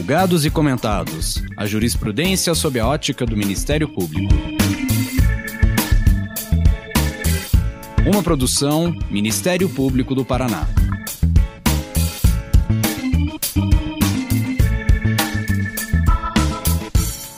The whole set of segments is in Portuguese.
Julgados e comentados. A jurisprudência sob a ótica do Ministério Público. Uma produção Ministério Público do Paraná.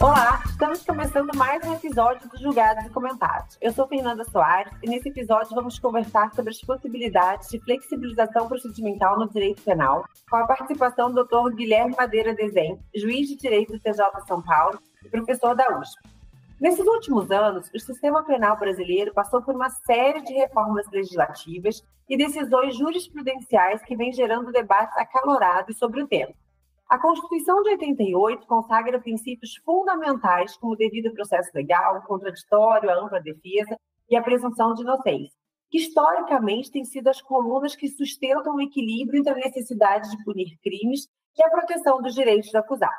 Olá, estamos começando mais um episódio do Julgados e Comentados. Eu sou Fernanda Soares e nesse episódio vamos conversar sobre as possibilidades de flexibilização procedimental no direito penal, com a participação do Dr. Guilherme Madeira Desen, juiz de direito do TJ São Paulo e professor da USP. Nesses últimos anos, o sistema penal brasileiro passou por uma série de reformas legislativas e decisões jurisprudenciais que vêm gerando debates acalorados sobre o tema. A Constituição de 88 consagra princípios fundamentais como o devido processo legal, o contraditório, a ampla defesa e a presunção de inocência, que historicamente têm sido as colunas que sustentam o equilíbrio entre a necessidade de punir crimes e a proteção dos direitos do acusado.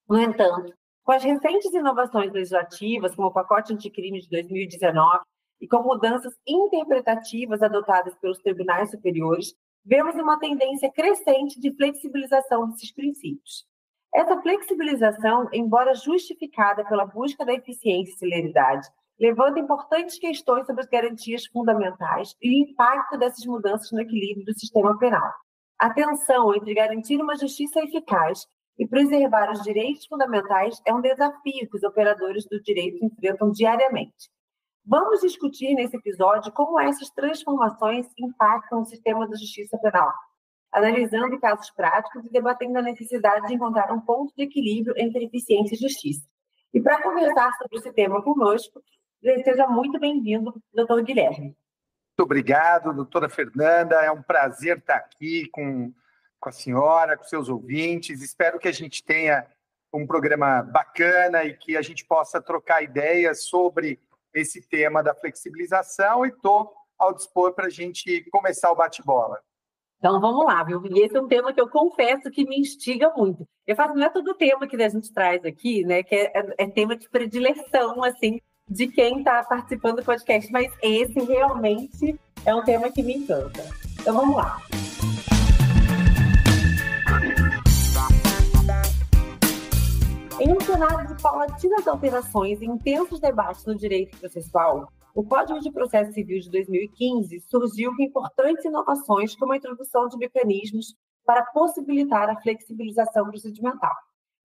No entanto, com as recentes inovações legislativas, como o pacote anticrime de 2019 e com mudanças interpretativas adotadas pelos tribunais superiores, vemos uma tendência crescente de flexibilização desses princípios. Essa flexibilização, embora justificada pela busca da eficiência e celeridade, levanta importantes questões sobre as garantias fundamentais e o impacto dessas mudanças no equilíbrio do sistema penal. A tensão entre garantir uma justiça eficaz e preservar os direitos fundamentais é um desafio que os operadores do direito enfrentam diariamente. Vamos discutir nesse episódio como essas transformações impactam o sistema da justiça penal, analisando casos práticos e debatendo a necessidade de encontrar um ponto de equilíbrio entre eficiência e justiça. E para conversar sobre esse tema conosco, seja muito bem-vindo, doutor Guilherme. Muito obrigado, doutora Fernanda. É um prazer estar aqui com a senhora, com seus ouvintes. Espero que a gente tenha um programa bacana e que a gente possa trocar ideias sobre esse tema da flexibilização e estou ao dispor para a gente começar o bate-bola. Então vamos lá, viu? E esse é um tema que eu confesso que me instiga muito. Eu falo, não é todo tema que a gente traz aqui, né? Que é tema de predileção, assim, de quem está participando do podcast, mas esse realmente é um tema que me encanta. Então vamos lá. Em um cenário de paulatinas alterações e intensos debates no direito processual, o Código de Processo Civil de 2015 surgiu com importantes inovações como a introdução de mecanismos para possibilitar a flexibilização procedimental.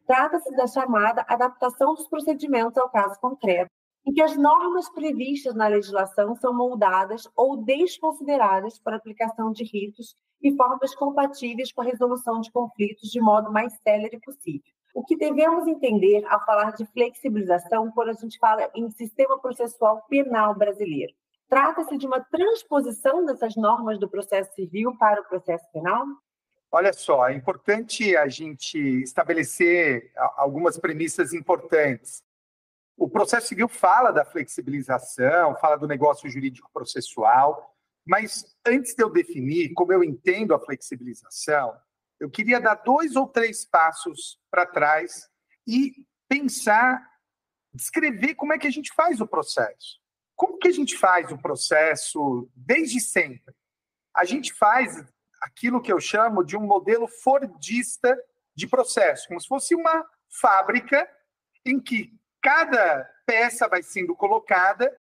Trata-se da chamada adaptação dos procedimentos ao caso concreto, em que as normas previstas na legislação são moldadas ou desconsideradas para aplicação de ritos e formas compatíveis com a resolução de conflitos de modo mais célere possível. O que devemos entender ao falar de flexibilização quando a gente fala em sistema processual penal brasileiro? Trata-se de uma transposição dessas normas do processo civil para o processo penal? Olha só, é importante a gente estabelecer algumas premissas importantes. O processo civil fala da flexibilização, fala do negócio jurídico processual, mas antes de eu definir como eu entendo a flexibilização, eu queria dar 2 ou 3 passos para trás e pensar, descrever como é que a gente faz o processo. Como que a gente faz o processo desde sempre? A gente faz aquilo que eu chamo de um modelo fordista de processo, como se fosse uma fábrica em que cada peça vai sendo colocada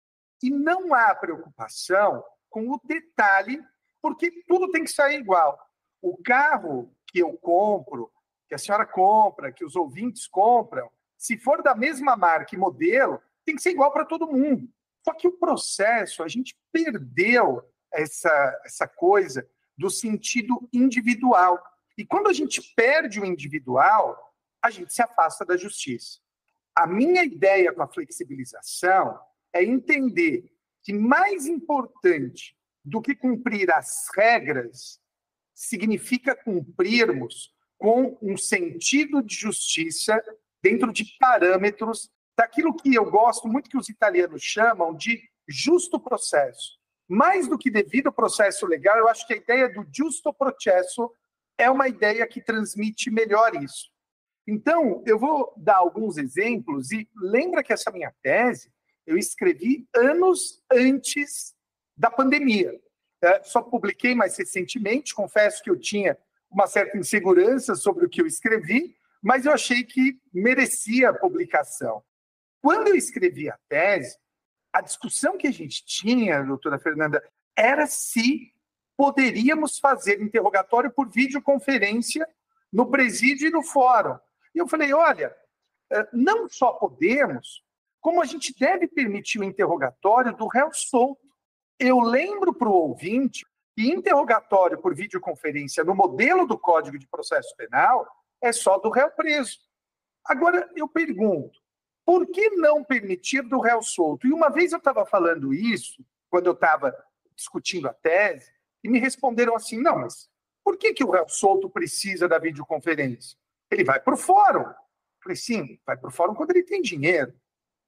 e não há preocupação com o detalhe, porque tudo tem que sair igual. O carro que eu compro, que a senhora compra, que os ouvintes compram, se for da mesma marca e modelo, tem que ser igual para todo mundo. Só que o processo, a gente perdeu essa coisa do sentido individual. E quando a gente perde o individual, a gente se afasta da justiça. A minha ideia com a flexibilização é entender que mais importante do que cumprir as regras significa cumprirmos com um sentido de justiça dentro de parâmetros daquilo que eu gosto muito que os italianos chamam de justo processo. Mais do que devido processo legal, eu acho que a ideia do giusto processo é uma ideia que transmite melhor isso. Então, eu vou dar alguns exemplos e lembra que essa minha tese eu escrevi anos antes da pandemia. Só publiquei mais recentemente, confesso que eu tinha uma certa insegurança sobre o que eu escrevi, mas eu achei que merecia publicação. Quando eu escrevi a tese, a discussão que a gente tinha, doutora Fernanda, era se poderíamos fazer interrogatório por videoconferência no presídio e no fórum. E eu falei, olha, não só podemos, como a gente deve permitir o interrogatório do réu solto. Eu lembro para o ouvinte que interrogatório por videoconferência no modelo do Código de Processo Penal é só do réu preso. Agora, eu pergunto, por que não permitir do réu solto? E uma vez eu estava falando isso, quando eu estava discutindo a tese, e me responderam assim, não, mas por que o réu solto precisa da videoconferência? Ele vai para o fórum. Eu falei, sim, vai para o fórum quando ele tem dinheiro.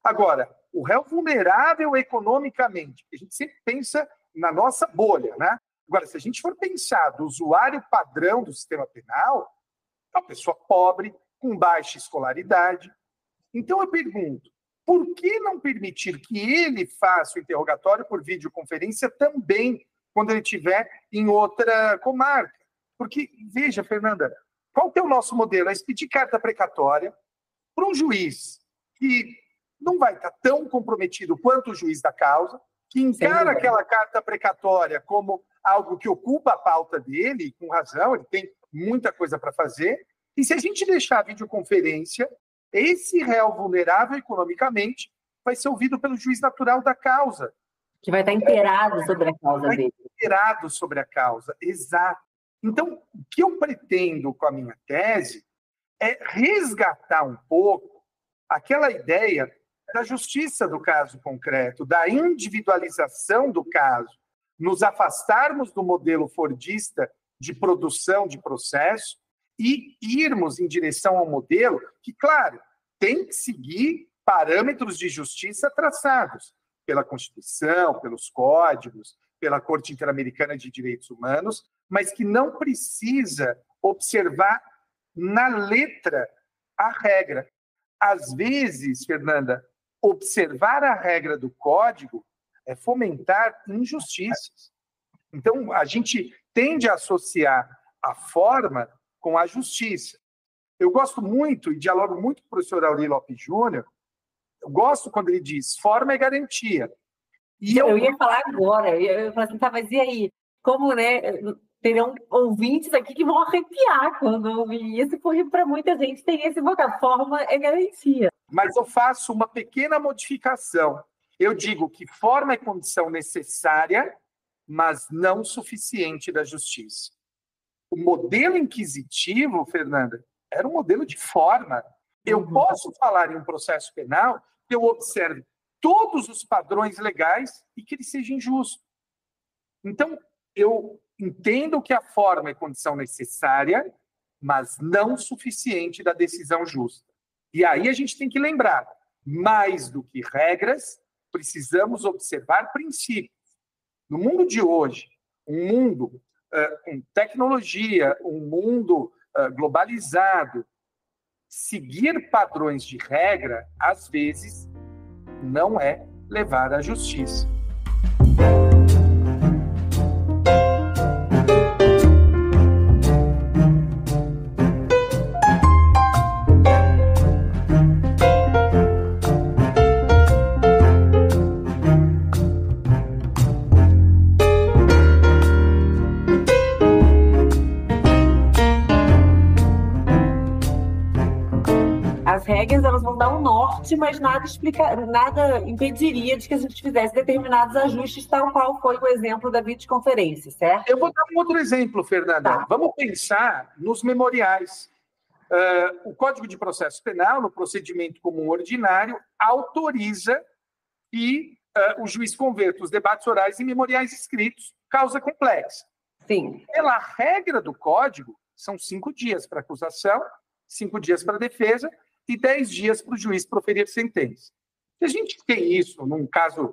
Agora, o réu vulnerável economicamente, a gente sempre pensa na nossa bolha, né? Agora, se a gente for pensar do usuário padrão do sistema penal, é uma pessoa pobre, com baixa escolaridade. Então, eu pergunto, por que não permitir que ele faça o interrogatório por videoconferência também quando ele estiver em outra comarca? Porque, veja, Fernanda, qual que é o nosso modelo? É expedir carta precatória para um juiz que não vai estar tão comprometido quanto o juiz da causa, que encara aquela carta precatória como algo que ocupa a pauta dele, e com razão, ele tem muita coisa para fazer. E se a gente deixar a videoconferência, esse réu vulnerável economicamente vai ser ouvido pelo juiz natural da causa. Que vai estar inteirado sobre a causa dele. Inteirado sobre a causa, exato. Então, o que eu pretendo com a minha tese é resgatar um pouco aquela ideia da justiça do caso concreto, da individualização do caso, nos afastarmos do modelo fordista de produção de processo e irmos em direção ao modelo que, claro, tem que seguir parâmetros de justiça traçados pela Constituição, pelos códigos, pela Corte Interamericana de Direitos Humanos, mas que não precisa observar na letra a regra. Às vezes, Fernanda, observar a regra do código é fomentar injustiças. Então, a gente tende a associar a forma com a justiça. Eu gosto muito, e dialogo muito com o professor Auri Lopes Júnior, eu gosto quando ele diz forma é garantia. E eu ia falar agora, eu falei assim, tá, mas e aí? Como, né, terão ouvintes aqui que vão arrepiar quando ouvir isso, porque para muita gente tem esse vocabulário, forma é garantia. Mas eu faço uma pequena modificação. Eu digo que forma é condição necessária, mas não suficiente da justiça. O modelo inquisitivo, Fernanda, era um modelo de forma. Eu posso falar em um processo penal que eu observe todos os padrões legais e que ele seja injusto. Então, eu entendo que a forma é condição necessária, mas não suficiente da decisão justa. E aí a gente tem que lembrar, mais do que regras, precisamos observar princípios. No mundo de hoje, um mundo com tecnologia, um mundo globalizado, seguir padrões de regra, às vezes, não é levar à justiça. As regras, elas vão dar um norte, mas nada impediria de que a gente fizesse determinados ajustes, tal qual foi o exemplo da videoconferência, certo? Eu vou dar um outro exemplo, Fernanda. Tá. Vamos pensar nos memoriais. O Código de Processo Penal, no procedimento comum ordinário, autoriza que o juiz converta os debates orais em memoriais escritos, causa complexa. Sim. Pela regra do Código, são 5 dias para acusação, 5 dias para defesa e 10 dias para o juiz proferir sentença. Se a gente tem isso num caso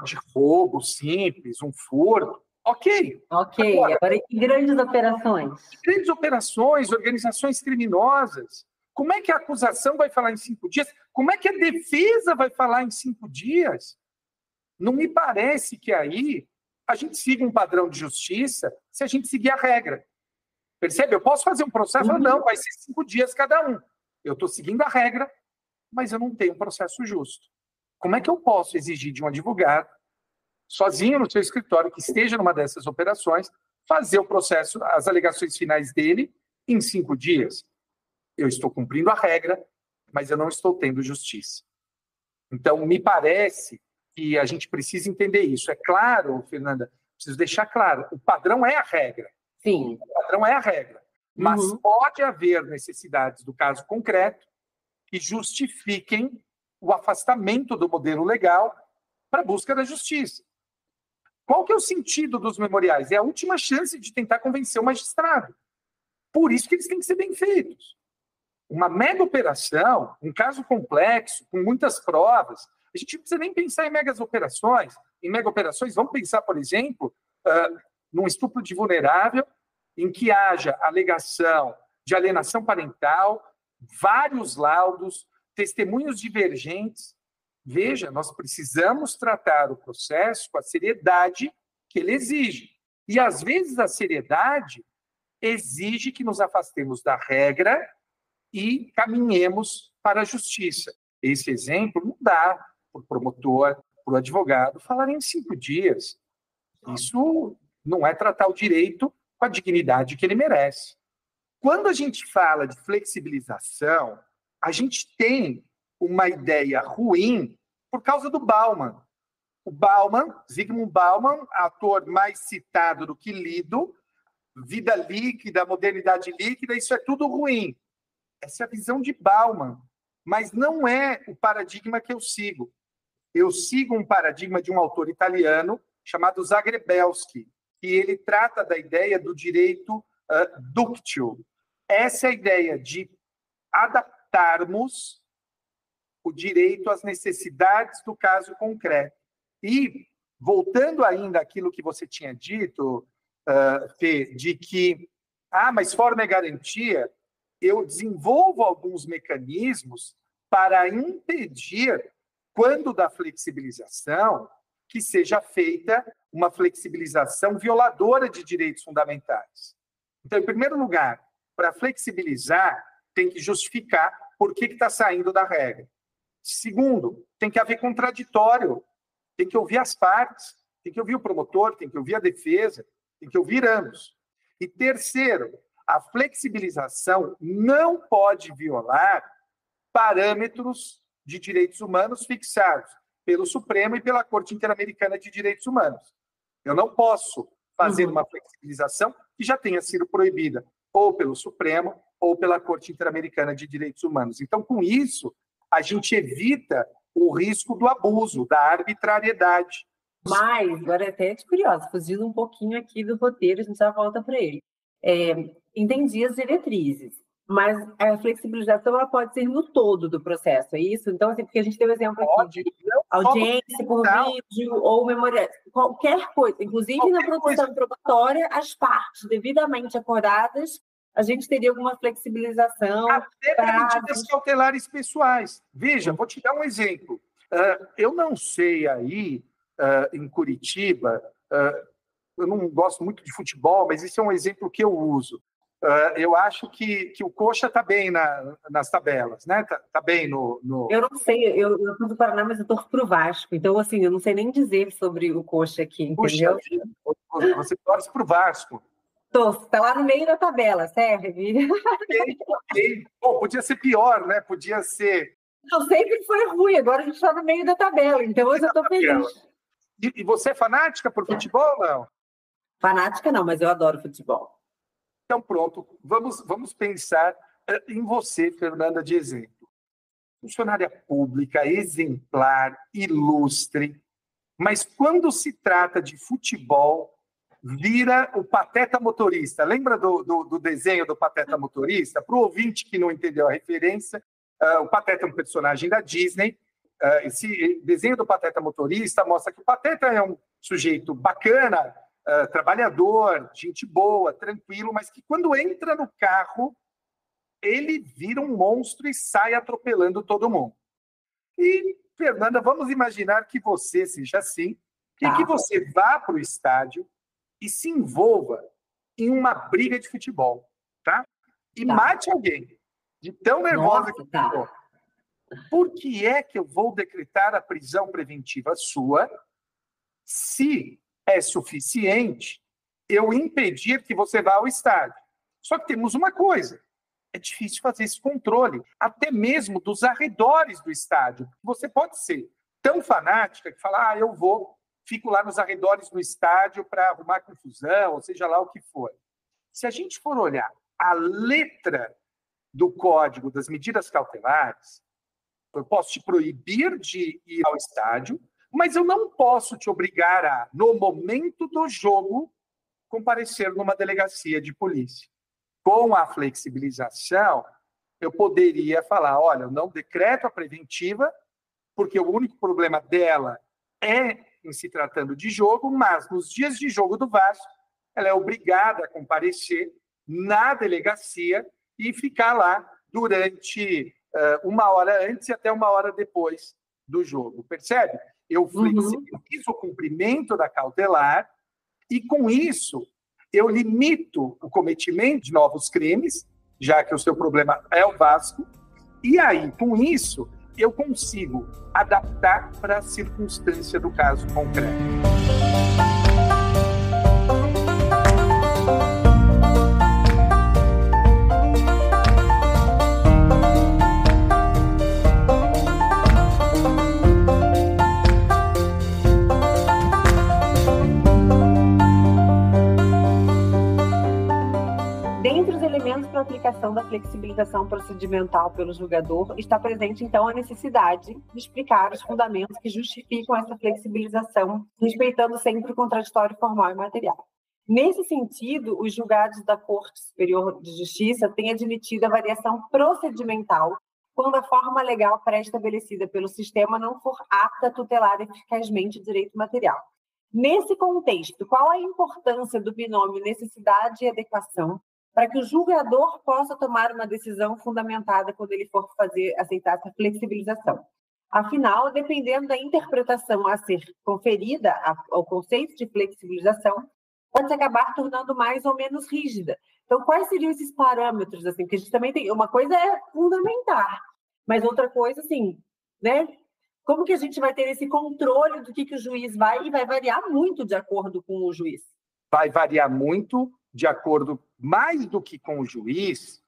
de roubo simples, um furto, ok. Ok, agora em grandes operações. Grandes operações, organizações criminosas, como é que a acusação vai falar em 5 dias? Como é que a defesa vai falar em 5 dias? Não me parece que aí a gente siga um padrão de justiça se a gente seguir a regra. Percebe? Eu posso fazer um processo, não, vai ser 5 dias cada um. eu estou seguindo a regra, mas eu não tenho um processo justo. Como é que eu posso exigir de um advogado, sozinho no seu escritório, que esteja numa dessas operações, fazer o processo, as alegações finais dele em 5 dias? Eu estou cumprindo a regra, mas eu não estou tendo justiça. Então, me parece que a gente precisa entender isso. É claro, Fernanda, preciso deixar claro, o padrão é a regra. Sim. O padrão é a regra. Mas pode haver necessidades do caso concreto que justifiquem o afastamento do modelo legal para a busca da justiça. Qual que é o sentido dos memoriais? É a última chance de tentar convencer o magistrado. Por isso que eles têm que ser bem feitos. Uma mega operação, um caso complexo, com muitas provas, a gente não precisa nem pensar em megas operações. Em mega operações, vamos pensar, por exemplo, num estupro de vulnerável, em que haja alegação de alienação parental, vários laudos, testemunhos divergentes. Veja, nós precisamos tratar o processo com a seriedade que ele exige. E, às vezes, a seriedade exige que nos afastemos da regra e caminhemos para a justiça. Esse exemplo não dá para o promotor, para o advogado falar em 5 dias. Isso não é tratar o direito com a dignidade que ele merece. Quando a gente fala de flexibilização, a gente tem uma ideia ruim por causa do Bauman. O Bauman, Zygmunt Bauman, ator mais citado do que lido, vida líquida, modernidade líquida, isso é tudo ruim. Essa é a visão de Bauman, mas não é o paradigma que eu sigo. Eu sigo um paradigma de um autor italiano chamado Zagrebelsky, que ele trata da ideia do direito ductile. Essa é a ideia de adaptarmos o direito às necessidades do caso concreto. E, voltando ainda àquilo que você tinha dito, Fê, de que, mas forma é garantia, eu desenvolvo alguns mecanismos para impedir, quando da flexibilização, que seja feita uma flexibilização violadora de direitos fundamentais. Então, em primeiro lugar, para flexibilizar, tem que justificar por que está saindo da regra. Segundo, tem que haver contraditório, tem que ouvir as partes, tem que ouvir o promotor, tem que ouvir a defesa, tem que ouvir ambos. E terceiro, a flexibilização não pode violar parâmetros de direitos humanos fixados pelo Supremo e pela Corte Interamericana de Direitos Humanos. Eu não posso fazer uma flexibilização que já tenha sido proibida ou pelo Supremo ou pela Corte Interamericana de Direitos Humanos. Então, com isso, a gente evita o risco do abuso, da arbitrariedade. Mas, agora até curiosa, fugindo um pouquinho aqui do roteiro, a gente já volta para ele. Entendi as diretrizes, mas a flexibilização ela pode ser no todo do processo, é isso? Então, assim, porque a gente tem o exemplo aqui de audiência por vídeo ou memorial, qualquer coisa, inclusive na produção probatória, as partes devidamente acordadas, a gente teria alguma flexibilização. Até para medidas cautelares pessoais. Veja, vou te dar um exemplo. Eu não sei aí, em Curitiba, eu não gosto muito de futebol, mas isso é um exemplo que eu uso. Eu acho que o Coxa está bem nas tabelas, né? Tá bem no... Eu não sei, eu sou do Paraná, mas eu torço para o Vasco. Então, assim, eu não sei nem dizer sobre o Coxa aqui, entendeu? Puxa, você torce para o Vasco. Está lá no meio da tabela, serve? Ok. Pô, podia ser pior, né? Podia ser... Não, sempre foi ruim, agora a gente está no meio da tabela, então hoje eu estou feliz. E você é fanática por futebol, não? Fanática não, mas eu adoro futebol. Então, pronto, vamos pensar em você, Fernanda, de exemplo. Funcionária pública, exemplar, ilustre, mas quando se trata de futebol, vira o pateta motorista. Lembra do desenho do pateta motorista? Para o ouvinte que não entendeu a referência, o Pateta é um personagem da Disney. Esse desenho do Pateta motorista mostra que o Pateta é um sujeito bacana, trabalhador, gente boa, tranquilo, mas que quando entra no carro, ele vira um monstro e sai atropelando todo mundo. E, Fernanda, vamos imaginar que você seja assim, e que você vá para o estádio e se envolva em uma briga de futebol, tá? E mate alguém. de tão nervosa Nossa, que eu tá. estou. Por que é que eu vou decretar a prisão preventiva sua se é suficiente eu impedir que você vá ao estádio? Só que temos uma coisa, é difícil fazer esse controle, até mesmo dos arredores do estádio. Você pode ser tão fanática que fala, eu fico lá nos arredores do estádio para arrumar confusão, ou seja lá o que for. Se a gente for olhar a letra do Código das Medidas Cautelares, eu posso te proibir de ir ao estádio, mas eu não posso te obrigar a, no momento do jogo, comparecer numa delegacia de polícia. Com a flexibilização, eu poderia falar, olha, eu não decreto a preventiva, porque o único problema dela é em se tratando de jogo, mas nos dias de jogo do Vasco, ela é obrigada a comparecer na delegacia e ficar lá durante 1 hora antes e até 1 hora depois do jogo. Percebe? Eu flexibilizo o cumprimento da cautelar e, com isso, eu limito o cometimento de novos crimes, já que o seu problema é o Vasco, e aí, com isso, eu consigo adaptar para a circunstância do caso concreto. Dentre os elementos para a aplicação da flexibilização procedimental pelo julgador, está presente, então, a necessidade de explicar os fundamentos que justificam essa flexibilização, respeitando sempre o contraditório formal e material. Nesse sentido, os julgados da Corte Superior de Justiça têm admitido a variação procedimental quando a forma legal pré-estabelecida pelo sistema não for apta a tutelar eficazmente o direito material. Nesse contexto, qual a importância do binômio necessidade e adequação para que o julgador possa tomar uma decisão fundamentada quando ele for aceitar essa flexibilização? Afinal, dependendo da interpretação a ser conferida ao conceito de flexibilização, pode se acabar tornando mais ou menos rígida. Então, quais seriam esses parâmetros? Assim, que a gente também tem. Uma coisa é fundamentar, mas outra coisa, assim, né? Como que a gente vai ter esse controle do que o juiz vai, e vai variar muito de acordo com o juiz? Vai variar muito de acordo, mais do que com o juiz,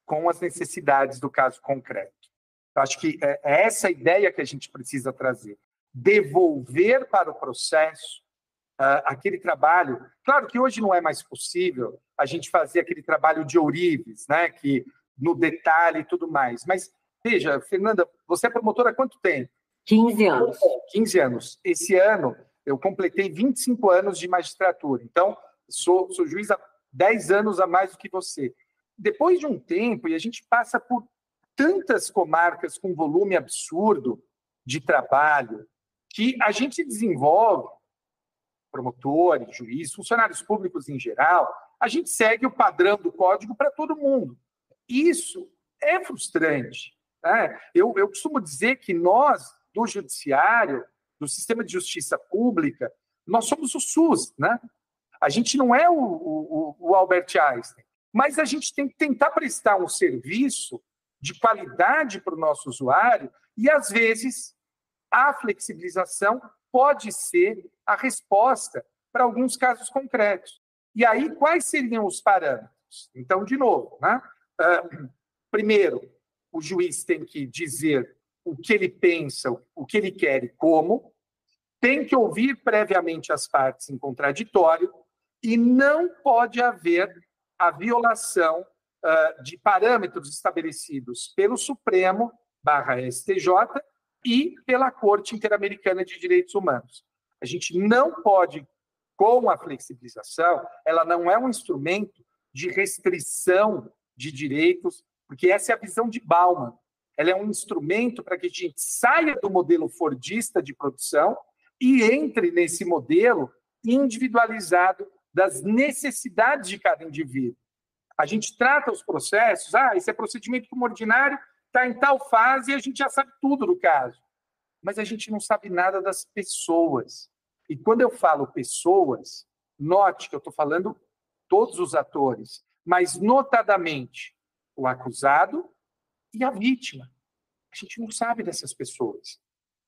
com as necessidades do caso concreto. Eu acho que é essa a ideia que a gente precisa trazer. Devolver para o processo aquele trabalho. Claro que hoje não é mais possível a gente fazer aquele trabalho de ourives, né, que no detalhe e tudo mais. Mas, veja, Fernanda, você é promotora há quanto tempo? 15 anos. 15 anos. Esse ano, eu completei 25 anos de magistratura. Então, sou juiz há 10 anos a mais do que você. Depois de um tempo, e a gente passa por tantas comarcas com volume absurdo de trabalho, que a gente desenvolve, promotores, juízes, funcionários públicos em geral, a gente segue o padrão do código para todo mundo. Isso é frustrante, né? Eu costumo dizer que nós, do judiciário, do sistema de justiça pública, nós somos o SUS, né? A gente não é o Albert Einstein, mas a gente tem que tentar prestar um serviço de qualidade para o nosso usuário e, às vezes, a flexibilização pode ser a resposta para alguns casos concretos. E aí, quais seriam os parâmetros? Então, de novo, né? Primeiro, o juiz tem que dizer o que ele pensa, o que ele quer e como, tem que ouvir previamente as partes em contraditório e não pode haver a violação de parâmetros estabelecidos pelo Supremo /STJ e pela Corte Interamericana de Direitos Humanos. A gente não pode, com a flexibilização, ela não é um instrumento de restrição de direitos, porque essa é a visão de Bauman. Ela é um instrumento para que a gente saia do modelo fordista de produção e entre nesse modelo individualizado das necessidades de cada indivíduo. A gente trata os processos, esse é procedimento como ordinário, está em tal fase e a gente já sabe tudo do caso. Mas a gente não sabe nada das pessoas. E quando eu falo pessoas, note que eu estou falando todos os atores, mas notadamente o acusado E a vítima? A gente não sabe dessas pessoas.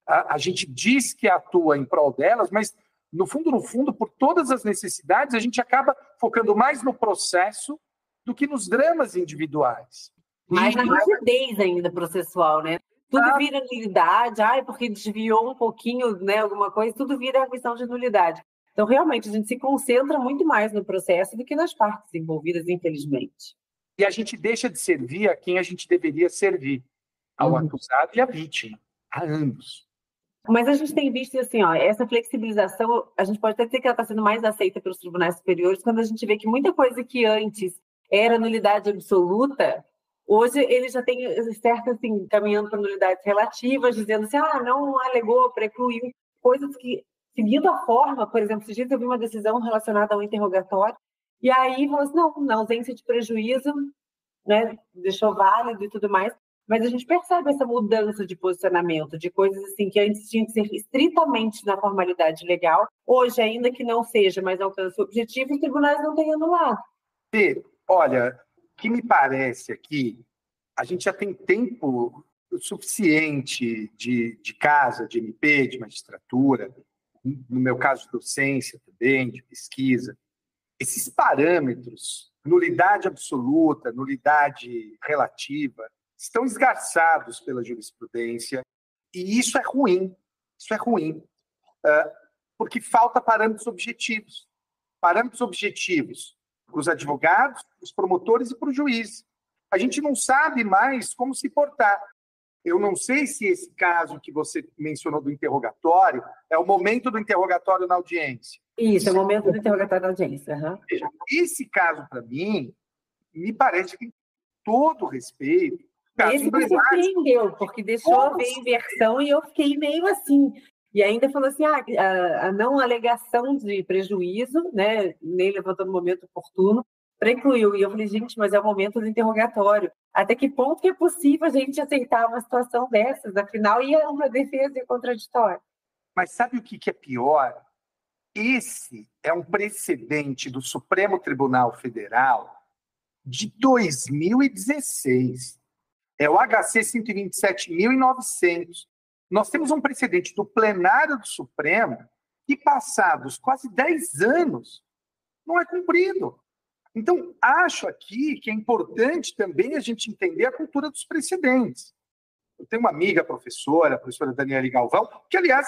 A gente diz que atua em prol delas, mas, no fundo, por todas as necessidades, a gente acaba focando mais no processo do que nos dramas individuais. Mais na rigidez ainda processual, né? Tudo vira nulidade, porque desviou um pouquinho, né, alguma coisa, tudo vira a questão de nulidade. Então, realmente, a gente se concentra muito mais no processo do que nas partes envolvidas, infelizmente. E a gente deixa de servir a quem a gente deveria servir, ao acusado e à vítima, a ambos. Mas a gente tem visto, assim, essa flexibilização, a gente pode até dizer que ela está sendo mais aceita pelos tribunais superiores, quando a gente vê que muita coisa que antes era nulidade absoluta, hoje ele já tem certo, assim, caminhando para nulidades relativas, dizendo assim, não alegou, precluiu, coisas que, seguindo a forma, por exemplo, esses dias eu vi uma decisão relacionada ao interrogatório, e aí falou assim, não, na ausência de prejuízo, né, deixou válido e tudo mais, mas a gente percebe essa mudança de posicionamento, de coisas assim que antes tinham que ser estritamente na formalidade legal, hoje, ainda que não seja, mas alcança o objetivo, os tribunais não têm anulado. Olha, o que me parece aqui, a gente já tem tempo suficiente de casa, de MP, de magistratura, no meu caso, de docência também, de pesquisa. Esses parâmetros, nulidade absoluta, nulidade relativa, estão esgarçados pela jurisprudência, e isso é ruim, porque falta parâmetros objetivos para os advogados, os promotores e para o juiz. A gente não sabe mais como se portar. Eu não sei se esse caso que você mencionou do interrogatório é o momento do interrogatório na audiência. Isso, é o momento do interrogatório na audiência. Veja, esse caso, para mim, me parece que, com todo respeito, esse me surpreendeu, porque deixou haver inversão e eu fiquei meio assim. E ainda falou assim, a não alegação de prejuízo, né, nem levantou no momento oportuno, precluiu. E eu falei, gente, mas é o momento do interrogatório. Até que ponto que é possível a gente aceitar uma situação dessas? Afinal, ia uma defesa contraditória. Mas sabe o que é pior? Esse é um precedente do Supremo Tribunal Federal de 2016. É o HC 127.900. Nós temos um precedente do plenário do Supremo que, passados quase 10 anos, não é cumprido. Então, acho aqui que é importante também a gente entender a cultura dos precedentes. Eu tenho uma amiga professora, a professora Daniele Galvão, que, aliás,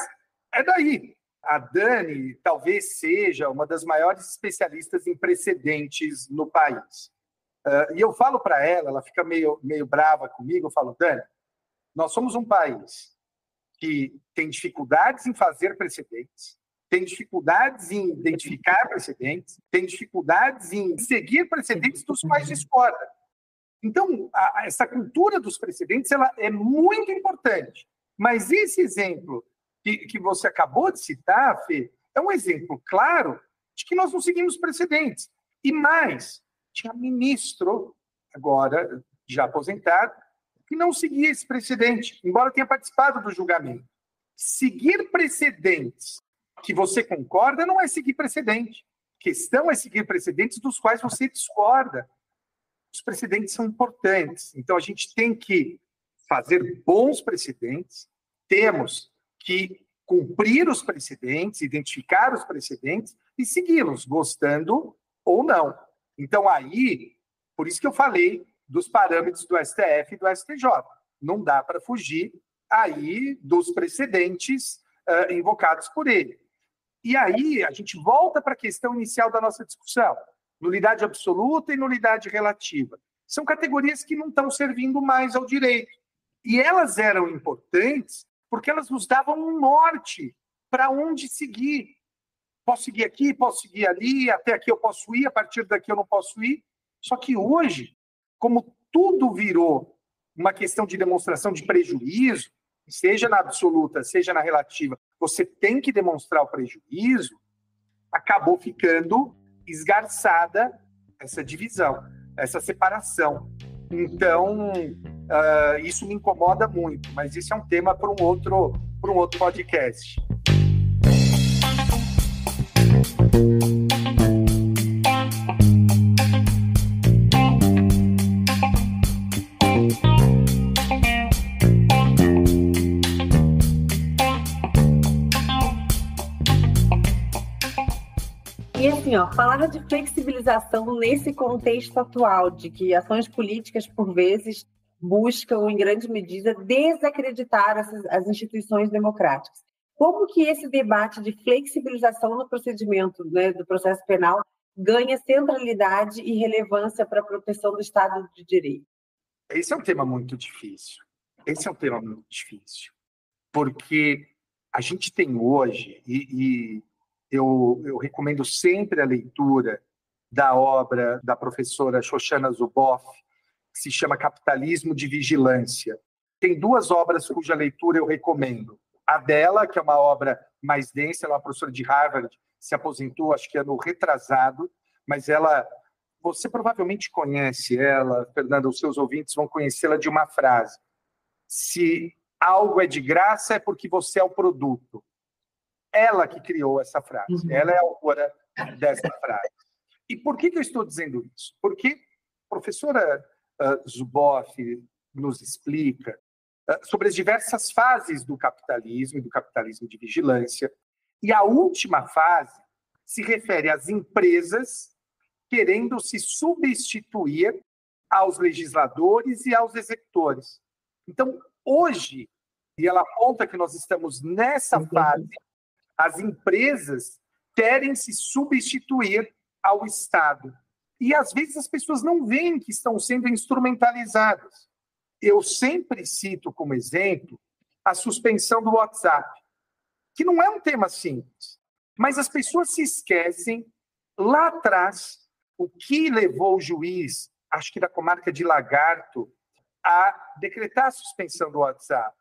é daí. A Dani talvez seja uma das maiores especialistas em precedentes no país. E eu falo para ela fica meio brava comigo, eu falo, Dani, nós somos um país que tem dificuldades em fazer precedentes, tem dificuldades em identificar precedentes, tem dificuldades em seguir precedentes dos quais discorda. Então, essa cultura dos precedentes ela é muito importante. Mas esse exemplo que você acabou de citar, Fê, é um exemplo claro de que nós não seguimos precedentes. E mais, tinha ministro, agora já aposentado, que não seguia esse precedente, embora tenha participado do julgamento. Seguir precedentes que você concorda não é seguir precedente. A questão é seguir precedentes dos quais você discorda. Os precedentes são importantes. Então, a gente tem que fazer bons precedentes, temos que cumprir os precedentes, identificar os precedentes e segui-los, gostando ou não. Então, aí, por isso que eu falei dos parâmetros do STF e do STJ. Não dá para fugir aí dos precedentes invocados por ele. E aí, a gente volta para a questão inicial da nossa discussão. Nulidade absoluta e nulidade relativa. São categorias que não estão servindo mais ao direito. E elas eram importantes porque elas nos davam um norte para onde seguir. Posso seguir aqui, posso seguir ali, até aqui eu posso ir, a partir daqui eu não posso ir. Só que hoje, como tudo virou uma questão de demonstração de prejuízo, seja na absoluta, seja na relativa, você tem que demonstrar o prejuízo, acabou ficando esgarçada essa divisão, essa separação. Então, isso me incomoda muito, mas isso é um tema para um outro podcast. assim, falar de flexibilização nesse contexto atual, de que ações políticas, por vezes, buscam, em grande medida, desacreditar as instituições democráticas. Como que esse debate de flexibilização no procedimento, né, do processo penal ganha centralidade e relevância para a proteção do Estado de Direito? Esse é um tema muito difícil. Porque a gente tem hoje, e eu recomendo sempre a leitura da obra da professora Shoshana Zuboff, que se chama Capitalismo de Vigilância. Tem 2 obras cuja leitura eu recomendo. A dela, que é uma obra mais densa, ela é uma professora de Harvard, se aposentou, acho que ano retrasado, mas você provavelmente conhece ela, Fernanda, os seus ouvintes vão conhecê-la de uma frase: se algo é de graça é porque você é o produto. Ela que criou essa frase, ela é a autora dessa frase. E por que eu estou dizendo isso? Porque a professora Zuboff nos explica sobre as diversas fases do capitalismo e do capitalismo de vigilância, e a última fase se refere às empresas querendo se substituir aos legisladores e aos executores. Então, hoje, e ela aponta que nós estamos nessa fase, as empresas querem se substituir ao Estado. E, às vezes, as pessoas não veem que estão sendo instrumentalizadas. Eu sempre cito como exemplo a suspensão do WhatsApp, que não é um tema simples, mas as pessoas se esquecem lá atrás o que levou o juiz, acho que da comarca de Lagarto, a decretar a suspensão do WhatsApp.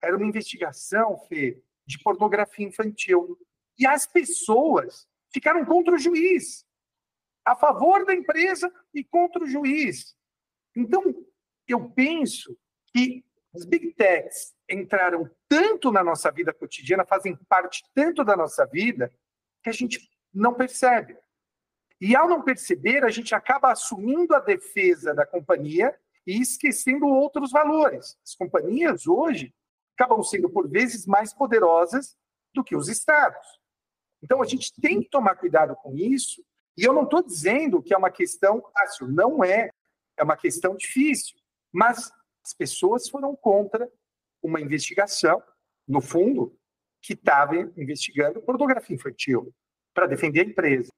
Era uma investigação, Fê, de pornografia infantil. E as pessoas ficaram contra o juiz, a favor da empresa e contra o juiz. Então, eu penso que as Big Techs entraram tanto na nossa vida cotidiana, fazem parte tanto da nossa vida, que a gente não percebe. E, ao não perceber, a gente acaba assumindo a defesa da companhia e esquecendo outros valores. As companhias, hoje, acabam sendo, por vezes, mais poderosas do que os estados. Então, a gente tem que tomar cuidado com isso. E eu não estou dizendo que é uma questão fácil. Não é. É uma questão difícil. Mas as pessoas foram contra uma investigação, no fundo, que estava investigando pornografia infantil para defender a empresa.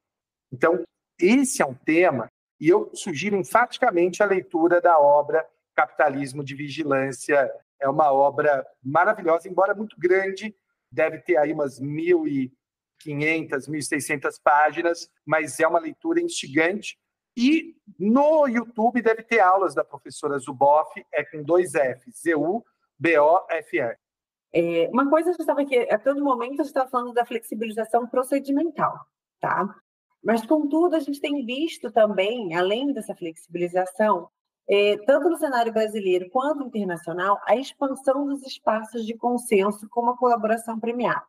Então, esse é um tema, e eu sugiro enfaticamente a leitura da obra Capitalismo de Vigilância. É uma obra maravilhosa, embora muito grande, deve ter aí umas 1.500, 1.600 páginas, mas é uma leitura instigante. E no YouTube deve ter aulas da professora Zuboff, com 2 Fs, Z-U-B-O-F-R. Uma coisa, a gente estava aqui, a todo momento a gente estava falando da flexibilização procedimental, tá? Mas, contudo, a gente tem visto também, além dessa flexibilização, tanto no cenário brasileiro quanto internacional, a expansão dos espaços de consenso como a colaboração premiada,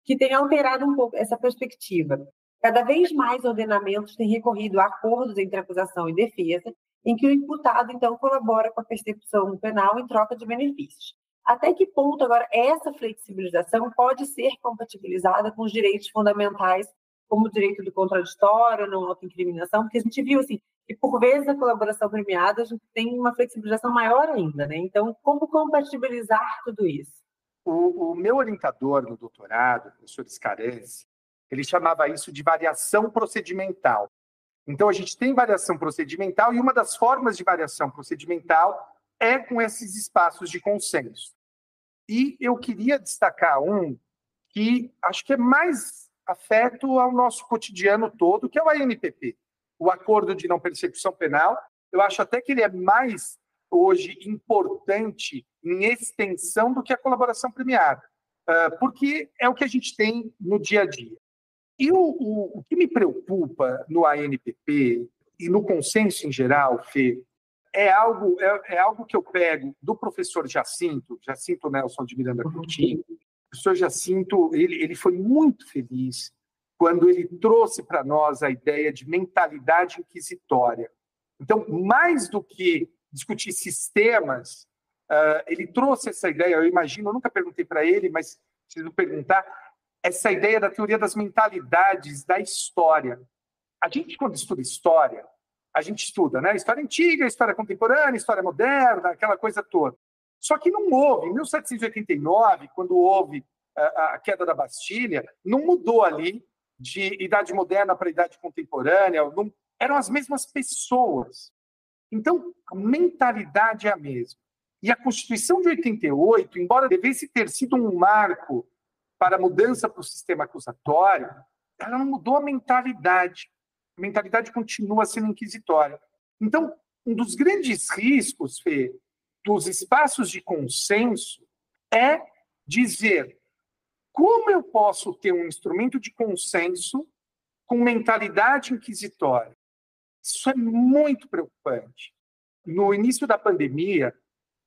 que tem alterado um pouco essa perspectiva. Cada vez mais ordenamentos têm recorrido a acordos entre acusação e defesa, em que o imputado, então, colabora com a persecução penal em troca de benefícios. Até que ponto, agora, essa flexibilização pode ser compatibilizada com os direitos fundamentais, como o direito do contraditório, não autoincriminação, porque a gente viu assim, que, por vezes, a colaboração premiada a gente tem uma flexibilização maior ainda, né? Então, como compatibilizar tudo isso? O meu orientador no doutorado, o professor Scarenzi, ele chamava isso de variação procedimental. Então, a gente tem variação procedimental, e uma das formas de variação procedimental é com esses espaços de consenso. E eu queria destacar um que acho que é mais afeto ao nosso cotidiano todo, que é o ANPP, o Acordo de Não Persecução Penal. Eu acho até que ele é mais, hoje, importante em extensão do que a colaboração premiada, porque é o que a gente tem no dia a dia. E o que me preocupa no ANPP e no consenso em geral, Fê, é algo que eu pego do professor Jacinto Nelson de Miranda Coutinho. O professor Jacinto, ele foi muito feliz quando ele trouxe para nós a ideia de mentalidade inquisitória. Então, mais do que discutir sistemas, ele trouxe essa ideia, eu imagino, eu nunca perguntei para ele, mas preciso perguntar, essa ideia da teoria das mentalidades da história. A gente, quando estuda história, a gente estuda, né? História antiga, história contemporânea, história moderna, aquela coisa toda. Só que não houve, em 1789, quando houve a queda da Bastilha, não mudou ali de idade moderna para idade contemporânea, não, eram as mesmas pessoas. Então, a mentalidade é a mesma. E a Constituição de 88, embora devesse ter sido um marco para a mudança para o sistema acusatório, ela não mudou a mentalidade. A mentalidade continua sendo inquisitória. Então, um dos grandes riscos, Fê, dos espaços de consenso é dizer como eu posso ter um instrumento de consenso com mentalidade inquisitória. Isso é muito preocupante. No início da pandemia,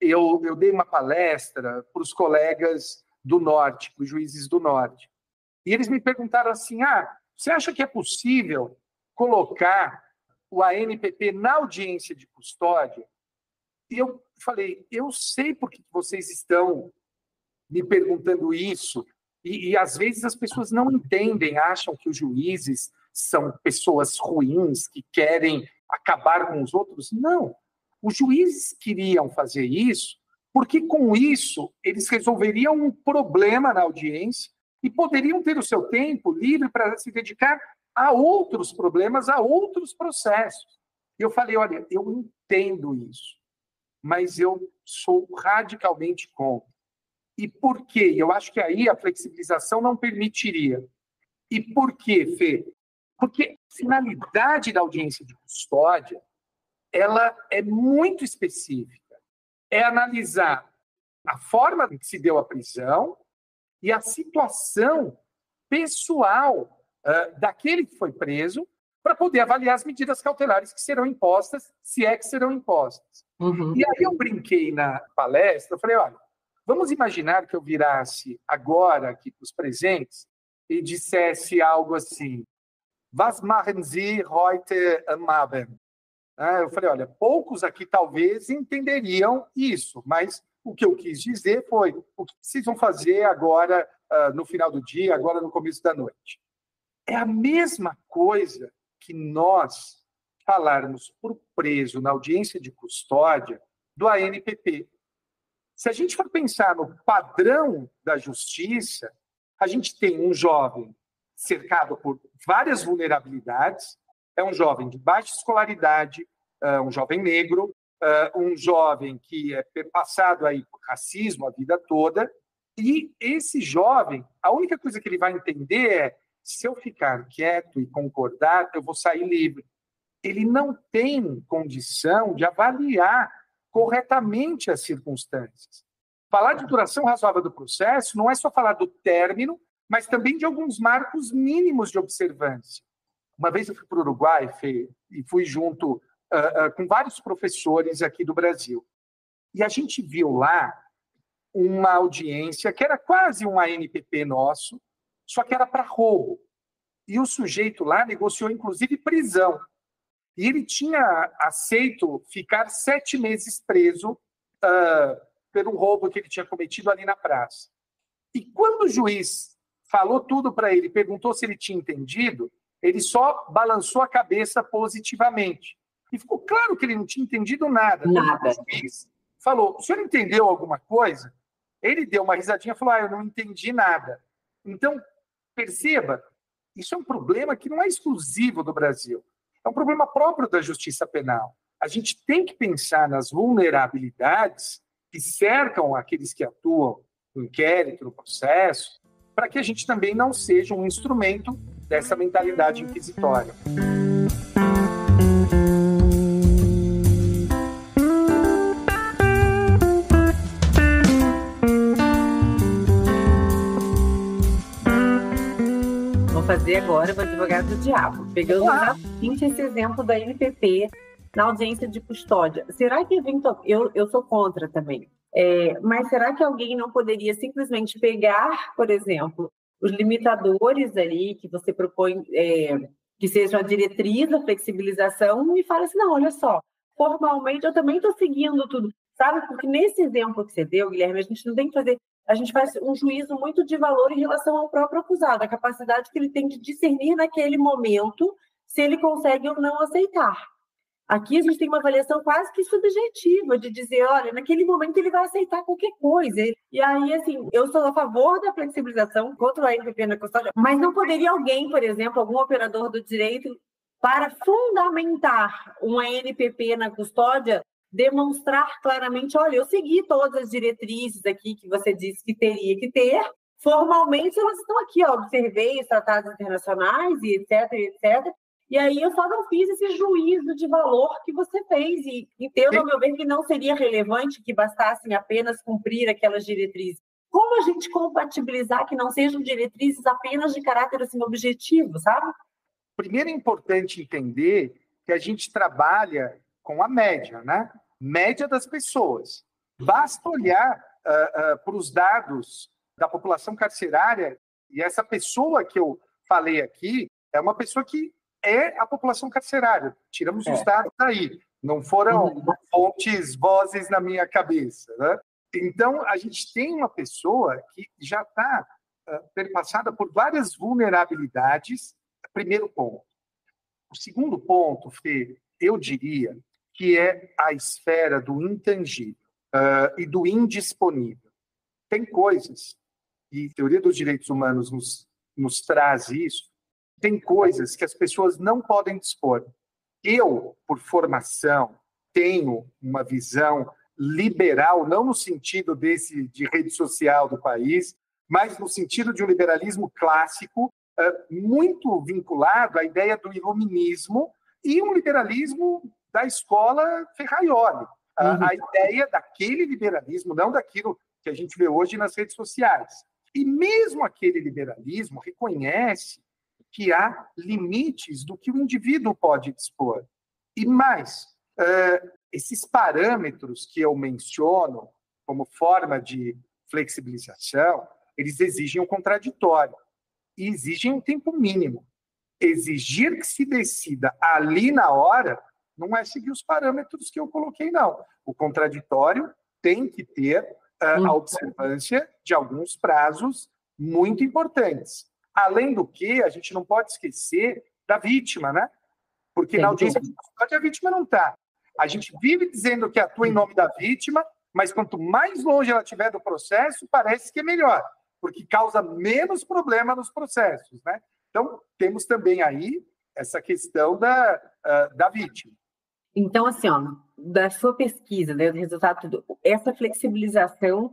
eu dei uma palestra para os colegas do Norte, para os juízes do Norte. E eles me perguntaram assim, você acha que é possível colocar o ANPP na audiência de custódia? E eu falei, eu sei por que vocês estão me perguntando isso, e às vezes as pessoas não entendem, acham que os juízes são pessoas ruins, que querem acabar com os outros. Não, os juízes queriam fazer isso porque com isso eles resolveriam um problema na audiência e poderiam ter o seu tempo livre para se dedicar a outros problemas, a outros processos. E eu falei, olha, eu entendo isso, mas eu sou radicalmente contra. E por quê? Eu acho que aí a flexibilização não permitiria. E por quê, Fê? Porque a finalidade da audiência de custódia, ela é muito específica. É analisar a forma em que se deu a prisão e a situação pessoal daquele que foi preso para poder avaliar as medidas cautelares que serão impostas, se é que serão impostas. Uhum. E aí eu brinquei na palestra, eu falei, olha, vamos imaginar que eu virasse agora aqui para os presentes e dissesse algo assim, was machen Sie heute am Abend? Eu falei, olha, poucos aqui talvez entenderiam isso, mas o que eu quis dizer foi o que vocês vão fazer agora no final do dia, agora no começo da noite. É a mesma coisa que nós falarmos para o preso na audiência de custódia do ANPP. Se a gente for pensar no padrão da justiça, a gente tem um jovem cercado por várias vulnerabilidades, é um jovem de baixa escolaridade, um jovem negro, um jovem que é perpassado aí por racismo a vida toda, e esse jovem, a única coisa que ele vai entender é, se eu ficar quieto e concordar, eu vou sair livre. Ele não tem condição de avaliar corretamente as circunstâncias. Falar de duração razoável do processo não é só falar do término, mas também de alguns marcos mínimos de observância. Uma vez eu fui para o Uruguai, Fê, e fui junto com vários professores aqui do Brasil. E a gente viu lá uma audiência que era quase um ANPP nosso, só que era para roubo. E o sujeito lá negociou, inclusive, prisão. E ele tinha aceito ficar 7 meses preso pelo roubo que ele tinha cometido ali na praça. E quando o juiz falou tudo para ele, perguntou se ele tinha entendido, ele só balançou a cabeça positivamente. E ficou claro que ele não tinha entendido nada. Nada. O juiz falou, o senhor entendeu alguma coisa? Ele deu uma risadinha e falou, eu não entendi nada. Então, perceba, isso é um problema que não é exclusivo do Brasil. É um problema próprio da justiça penal. A gente tem que pensar nas vulnerabilidades que cercam aqueles que atuam no inquérito, no processo, para que a gente também não seja um instrumento dessa mentalidade inquisitória. Fazer agora o advogado do diabo, pegando exatamente esse exemplo da NPP na audiência de custódia. Será que eu sou contra também, mas será que alguém não poderia simplesmente pegar, por exemplo, os limitadores ali que você propõe, que sejam a diretriz da flexibilização e falar assim, não, olha só, formalmente eu também estou seguindo tudo, sabe? Porque nesse exemplo que você deu, Guilherme, a gente não tem que fazer... A gente faz um juízo muito de valor em relação ao próprio acusado, a capacidade que ele tem de discernir naquele momento se ele consegue ou não aceitar. Aqui a gente tem uma avaliação quase que subjetiva, de dizer, olha, naquele momento ele vai aceitar qualquer coisa. E aí, assim, eu sou a favor da flexibilização contra o ANPP na custódia, mas não poderia alguém, por exemplo, algum operador do direito, para fundamentar um ANPP na custódia, demonstrar claramente, olha, eu segui todas as diretrizes aqui que você disse que teria que ter, formalmente elas estão aqui, ó, observei os tratados internacionais e etc, etc, e aí eu só não fiz esse juízo de valor que você fez, e entendo, ao meu ver, que não seria relevante que bastassem apenas cumprir aquelas diretrizes. Como a gente compatibilizar que não sejam diretrizes apenas de caráter assim, objetivo, sabe? Primeiro é importante entender que a gente trabalha com a média, né? Média das pessoas. Basta olhar para os dados da população carcerária, e essa pessoa que eu falei aqui é uma pessoa que é a população carcerária. Tiramos os dados daí. Não foram fontes, vozes na minha cabeça, né? Então, a gente tem uma pessoa que já está perpassada por várias vulnerabilidades. Primeiro ponto. O segundo ponto, Fê, eu diria que é a esfera do intangível e do indisponível. Tem coisas, e a teoria dos direitos humanos nos traz isso, tem coisas que as pessoas não podem dispor. Eu, por formação, tenho uma visão liberal, não no sentido de rede social do país, mas no sentido de um liberalismo clássico, muito vinculado à ideia do iluminismo e um liberalismo da escola Ferraioli. A ideia daquele liberalismo, não daquilo que a gente vê hoje nas redes sociais. E mesmo aquele liberalismo reconhece que há limites do que o indivíduo pode dispor. E mais, esses parâmetros que eu menciono como forma de flexibilização, eles exigem um contraditório e exigem um tempo mínimo. Exigir que se decida ali na hora não é seguir os parâmetros que eu coloquei, não. O contraditório tem que ter a observância de alguns prazos muito importantes. Além do que, a gente não pode esquecer da vítima, né? Porque na audiência de custódia a vítima não está. A gente vive dizendo que atua em nome da vítima, mas quanto mais longe ela estiver do processo, parece que é melhor, porque causa menos problema nos processos, né? Então, temos também aí essa questão da vítima. Então, assim, ó, da sua pesquisa, né, do resultado, essa flexibilização,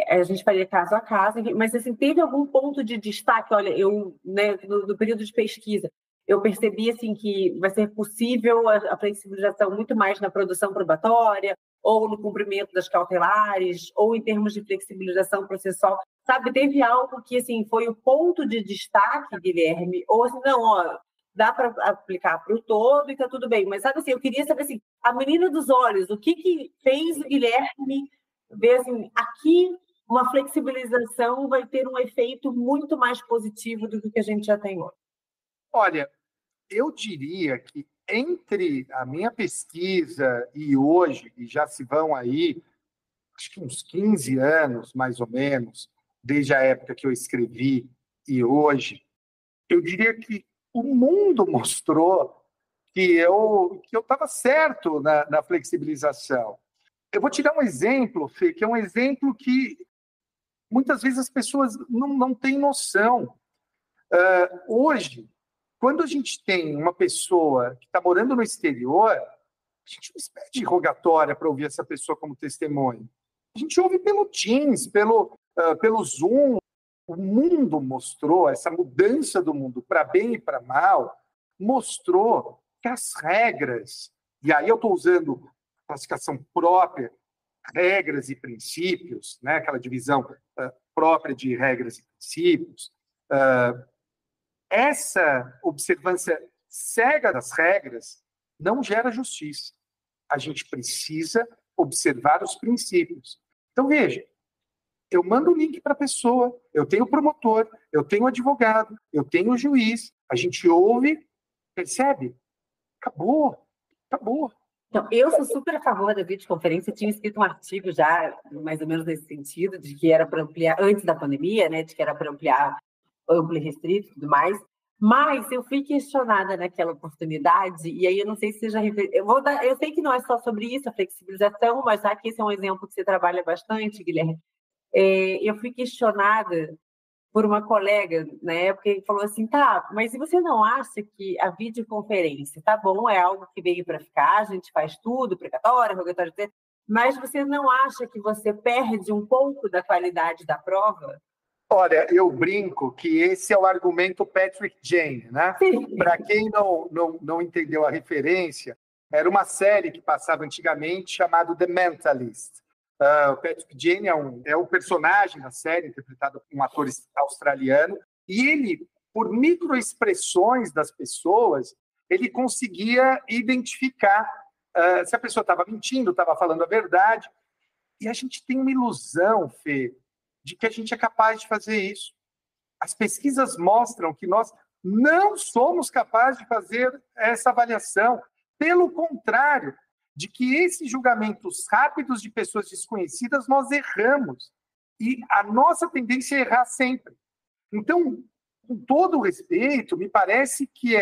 a gente faria caso a caso, mas assim, teve algum ponto de destaque? Olha, eu, né, no período de pesquisa, eu percebi assim, que vai ser possível a flexibilização muito mais na produção probatória, ou no cumprimento das cautelares, ou em termos de flexibilização processual. Sabe, teve algo que assim, foi o ponto de destaque, Guilherme? Ou assim, não, ó, dá para aplicar para o todo e está tudo bem. Mas, sabe assim, eu queria saber, assim, a menina dos olhos, o que fez o Guilherme ver, assim, aqui uma flexibilização vai ter um efeito muito mais positivo do que a gente já tem hoje? Olha, eu diria que entre a minha pesquisa e hoje, e já se vão aí, acho que uns 15 anos, mais ou menos, desde a época que eu escrevi e hoje, eu diria que o mundo mostrou que eu estava certo na flexibilização. Eu vou te dar um exemplo, Fê, que é um exemplo que muitas vezes as pessoas não têm noção. Hoje, quando a gente tem uma pessoa que está morando no exterior, a gente não pede rogatória para ouvir essa pessoa como testemunha. A gente ouve pelo Teams, pelo Zoom. O mundo mostrou, essa mudança do mundo para bem e para mal, mostrou que as regras, e aí eu estou usando classificação própria, regras e princípios, né, aquela divisão própria de regras e princípios, essa observância cega das regras não gera justiça. A gente precisa observar os princípios. Então, veja, eu mando o link para a pessoa, eu tenho o promotor, eu tenho o advogado, eu tenho o juiz, a gente ouve, percebe? Acabou. Então, eu sou super a favor da videoconferência, eu tinha escrito um artigo já, mais ou menos nesse sentido, de que era para ampliar, antes da pandemia, né, de que era para ampliar amplo e restrito e tudo mais, Mas eu fui questionada naquela oportunidade, e aí eu não sei se seja... Eu sei que não é só sobre isso, a flexibilização, mas já que esse é um exemplo que você trabalha bastante, Guilherme, eu fui questionada por uma colega na época que falou assim, tá, mas se você não acha que a videoconferência, tá bom, é algo que veio para ficar, a gente faz tudo, precatório, rogatório, mas você não acha que você perde um pouco da qualidade da prova? Olha, eu brinco que esse é o argumento Patrick Jane, né? Para quem não entendeu a referência, era uma série que passava antigamente chamada The Mentalist. O Patrick Jane é o personagem da série, interpretado por um ator australiano, e ele, por microexpressões das pessoas, ele conseguia identificar se a pessoa estava mentindo, estava falando a verdade. E a gente tem uma ilusão, Fê, de que a gente é capaz de fazer isso. As pesquisas mostram que nós não somos capazes de fazer essa avaliação. Pelo contrário, de que esses julgamentos rápidos de pessoas desconhecidas nós erramos. E a nossa tendência é errar sempre. Então, com todo o respeito, me parece que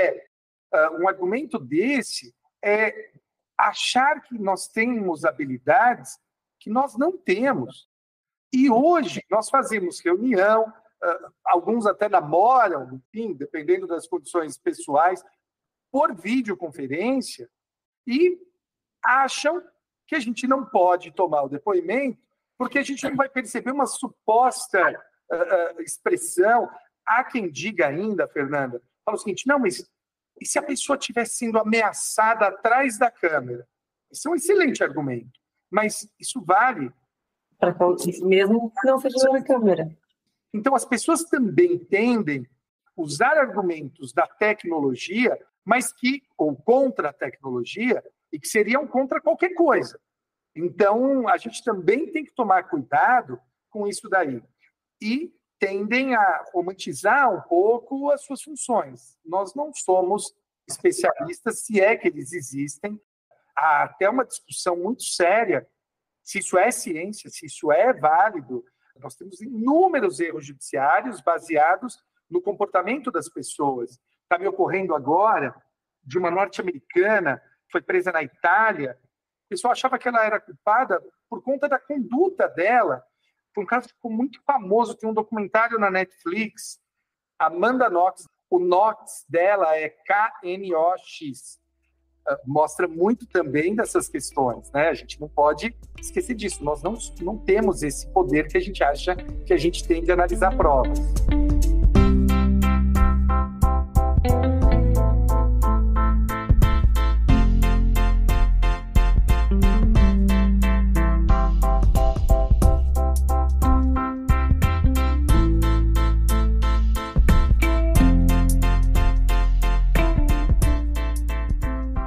um argumento desse é achar que nós temos habilidades que nós não temos. E hoje nós fazemos reunião, alguns até namoram, enfim, dependendo das condições pessoais, por videoconferência, e acham que a gente não pode tomar o depoimento porque a gente não vai perceber uma suposta expressão. Há quem diga ainda, Fernanda, fala o seguinte, não, mas e se a pessoa estiver sendo ameaçada atrás da câmera? Esse é um excelente argumento, mas isso vale... Mesmo que não seja na câmera. Então, as pessoas também tendem a usar argumentos da tecnologia, mas ou contra a tecnologia, e que seriam contra qualquer coisa. Então, a gente também tem que tomar cuidado com isso daí. E tendem a romantizar um pouco as suas funções. Nós não somos especialistas, se é que eles existem. Há até uma discussão muito séria se isso é ciência, se isso é válido. Nós temos inúmeros erros judiciários baseados no comportamento das pessoas. Está me ocorrendo agora de uma norte-americana que foi presa na Itália. O pessoal achava que ela era culpada por conta da conduta dela. Foi um caso que ficou muito famoso, tem um documentário na Netflix. Amanda Knox, o Knox dela é KNOX. Mostra muito também dessas questões, né? A gente não pode esquecer disso. Nós não temos esse poder que a gente acha que a gente tem de analisar provas.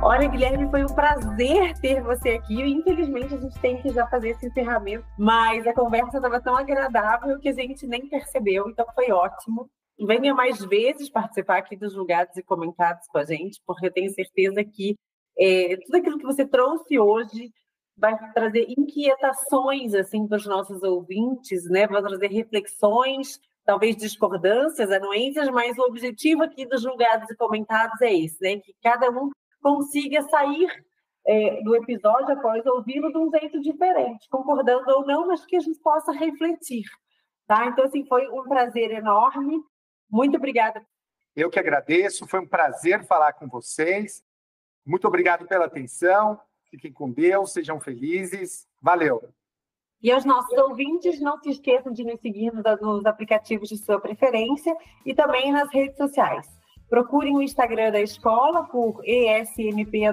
Olha, Guilherme, foi um prazer ter você aqui. Infelizmente, a gente tem que já fazer esse encerramento, mas a conversa estava tão agradável que a gente nem percebeu, então foi ótimo. Venha mais vezes participar aqui dos Julgados e Comentados com a gente, porque eu tenho certeza que tudo aquilo que você trouxe hoje vai trazer inquietações assim, para os nossos ouvintes, né? Vai trazer reflexões, talvez discordâncias, anuências, mas o objetivo aqui dos Julgados e Comentados é esse, né? Que cada um consiga sair do episódio após ouvi-lo de um jeito diferente, concordando ou não, mas que a gente possa refletir, tá? Então, assim, foi um prazer enorme. Muito obrigada. Eu que agradeço, foi um prazer falar com vocês. Muito obrigado pela atenção. Fiquem com Deus, sejam felizes. Valeu. E aos nossos ouvintes, não se esqueçam de nos seguir nos aplicativos de sua preferência e também nas redes sociais. Procurem o Instagram da escola por ESMP_PR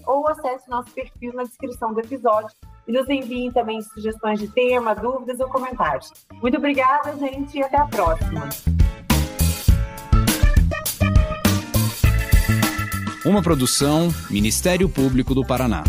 ou acesse nosso perfil na descrição do episódio e nos enviem também sugestões de tema, dúvidas ou comentários. Muito obrigada, gente, e até a próxima. Uma produção Ministério Público do Paraná.